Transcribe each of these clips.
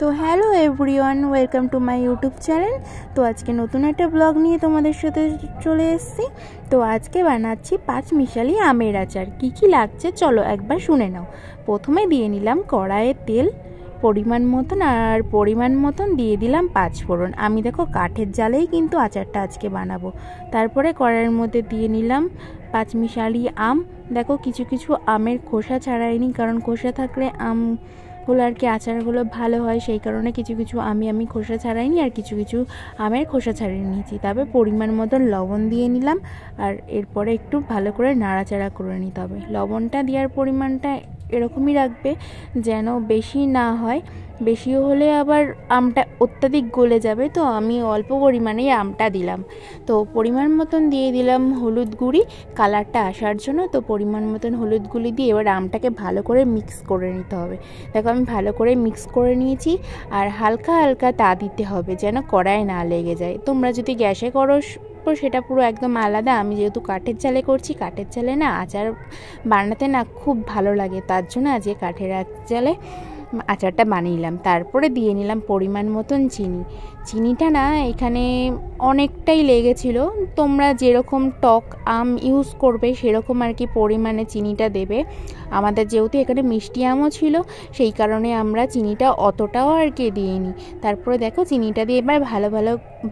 তো hello everyone, welcome to my YouTube channel. তো আজকে নতুন একটা ব্লগ নিয়ে তোমাদের সাথে চলে এসেছি। তো আজকে বানাচ্ছি 5 মিশালি আমের আচার। কি কি লাগছে চলো একবার শুনে নাও। প্রথমে দিয়ে নিলাম কড়াইয়ে তেল পরিমাণ মতন দিয়ে দিলাম 5 ফোড়ন। আমি দেখো কাঠের জালেই কিন্তু আচারটা আজকে বানাবো। তারপরে কড়াইয়ের মধ্যে দিয়ে নিলাম 5 মিশালি আম। দেখো কিছু কিছু আমের খোসা ছাড়াইনি, কারণ খোসা থাকলে আমগুলো আর কি আচারগুলো ভালো হয়, সেই কারণে কিছু কিছু আমি খোসা ছাড়াইনি আর কিছু কিছু আমের খোসা ছাড়িয়ে নিয়েছি। তবে পরিমাণ মতন লবণ দিয়ে নিলাম, আর এরপরে একটু ভালো করে নাড়াচাড়া করে নিতে হবে। লবণটা দেওয়ার পরিমাণটা এরকমই রাখবে যেন বেশি না হয়, বেশি হলে আবার আমটা অত্যাধিক গলে যাবে। তো আমি অল্প পরিমাণেই আমটা দিলাম। তো পরিমাণ মতন দিয়ে দিলাম হলুদ গুঁড়ি কালারটা আসার জন্য। তো পরিমাণ মতন হলুদ গুঁড়ি দিয়ে এবার আমটাকে ভালো করে মিক্স করে নিতে হবে। দেখো আমি ভালো করে মিক্স করে নিয়েছি, আর হালকা হালকা তা দিতে হবে যেন কড়াইয়ে না লেগে যায়। তোমরা যদি গ্যাসে করো সেটা পুরো একদম আলাদা। আমি যেহেতু কাঠের জালে করছি, কাঠের জালে না আচার বানাতে না খুব ভালো লাগে, তার জন্য আজকে কাঠের জালে আচারটা বানিয়ে তারপরে দিয়ে নিলাম পরিমাণ মতন চিনিটা না এখানে অনেকটাই লেগেছিল। তোমরা যেরকম টক আম ইউজ করবে সেরকম আর কি পরিমাণে চিনিটা দেবে। আমাদের যেহেতু এখানে মিষ্টি আমও ছিল, সেই কারণে আমরা চিনিটা অতটাও আর কি দিইনি। তারপরে দেখো চিনিটা দিয়ে এবার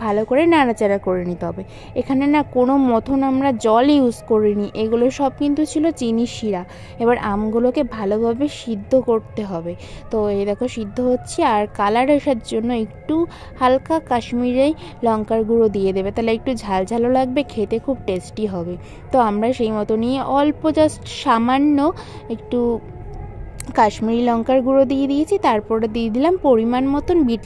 ভালো করে নাড়াচাড়া করে নিতে হবে। এখানে না কোনো মতন আমরা জল ইউজ করিনি, এগুলো সব কিন্তু ছিল চিনির শিরা। এবার আমগুলোকে ভালোভাবে সিদ্ধ করতে হবে। তো এই দেখো সিদ্ধ হচ্ছে, আর কালার আসার জন্য একটু হালকা কাশ্মীরি লঙ্কার গুঁড়ো দিয়ে দেবে, তাহলে একটু ঝালঝালও লাগবে, খেতে খুব টেস্টি হবে। তো আমরা সেই মতো নিয়ে অল্প জাস্ট সামান্য একটু কাশ্মীরি লঙ্কার গুঁড়ো দিয়ে দিয়েছি। তারপরে দিয়ে দিলাম পরিমাণ মতন বিট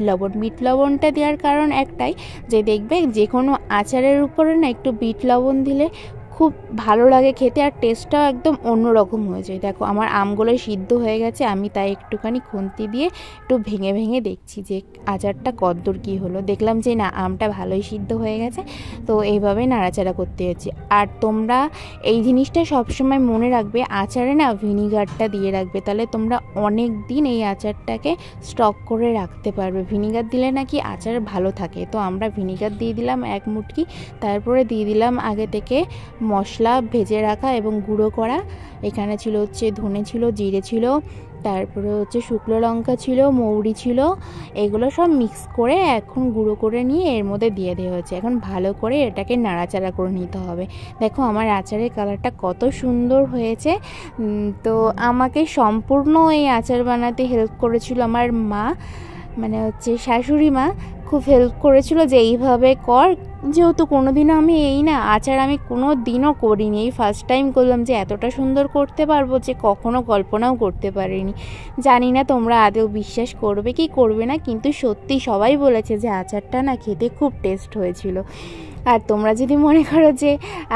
লবণটা দেওয়ার কারণ একটাই, যে দেখবে যে কোনো আচারের উপরে না একটু বিট লবণ দিলে খুব ভালো লাগে খেতে, আর টেস্টটাও একদম অন্যরকম হয়ে যায়। দেখো আমার আমগুলো সিদ্ধ হয়ে গেছে, আমি তাই একটুখানি খুন্তি দিয়ে একটু ভেঙে ভেঙে দেখছি যে আচারটা কতদূর কী হলো। দেখলাম যে না আমটা ভালোই সিদ্ধ হয়ে গেছে। তো এইভাবে নাড়াচাড়া করতে হচ্ছে। আর তোমরা এই জিনিসটা সবসময় মনে রাখবে, আচারে না ভিনিগারটা দিয়ে রাখবে, তাহলে তোমরা অনেক দিন এই আচারটাকে স্টক করে রাখতে পারবে। ভিনিগার দিলে নাকি আচার ভালো থাকে। তো আমরা ভিনিগার দিয়ে দিলাম 1 মুটকি। তারপরে দিয়ে দিলাম আগে থেকে মশলা ভেজে রাখা এবং গুঁড়ো করা। এখানে ছিল হচ্ছে ধনে ছিল, জিরে ছিল, তারপরে হচ্ছে শুকনো লঙ্কা ছিল, মৌরি ছিল। এগুলো সব মিক্স করে এখন গুঁড়ো করে নিয়ে এর মধ্যে দিয়ে দেওয়া হয়েছে। এখন ভালো করে এটাকে নাড়াচাড়া করে নিতে হবে। দেখো আমার আচারের কালারটা কত সুন্দর হয়েছে। তো আমাকে সম্পূর্ণ এই আচার বানাতে হেল্প করেছিল আমার মা, মানে হচ্ছে শাশুড়ি মা খুব হেল্প করেছিল যে এইভাবে কর। যেহেতু কোনোদিনও আমি আচার আমি কোনো দিনও করিনি, এই ফার্স্ট টাইম করলাম, যে এতটা সুন্দর করতে পারবো যে কখনো কল্পনাও করতে পারিনি। জানি না তোমরা আদৌ বিশ্বাস করবে কি করবে না, কিন্তু সত্যি সবাই বলেছে যে আচারটা না খেতে খুব টেস্ট হয়েছিল। আর তোমরা যদি মনে করো যে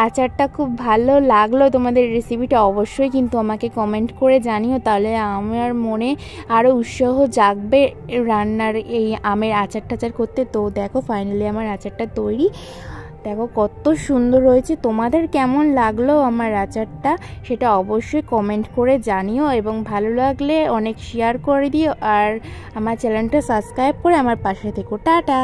আচারটা খুব ভালো লাগলো তোমাদের রেসিপিটা, অবশ্যই কিন্তু আমাকে কমেন্ট করে জানিও, তাহলে আমার মনে আরও উৎসাহ জাগবে রান্নার এই আমের আচার করতে। তো দেখো ফাইনালি আমার আচারটা তৈরি। দেখো কত সুন্দর হয়েছে। তোমাদের কেমন লাগলো আমার আচারটা সেটা অবশ্যই কমেন্ট করে জানিও, এবং ভালো লাগলে অনেক শেয়ার করে দিও, আর আমার চ্যানেলটা সাবস্ক্রাইব করে আমার পাশে থেকো। টাটা।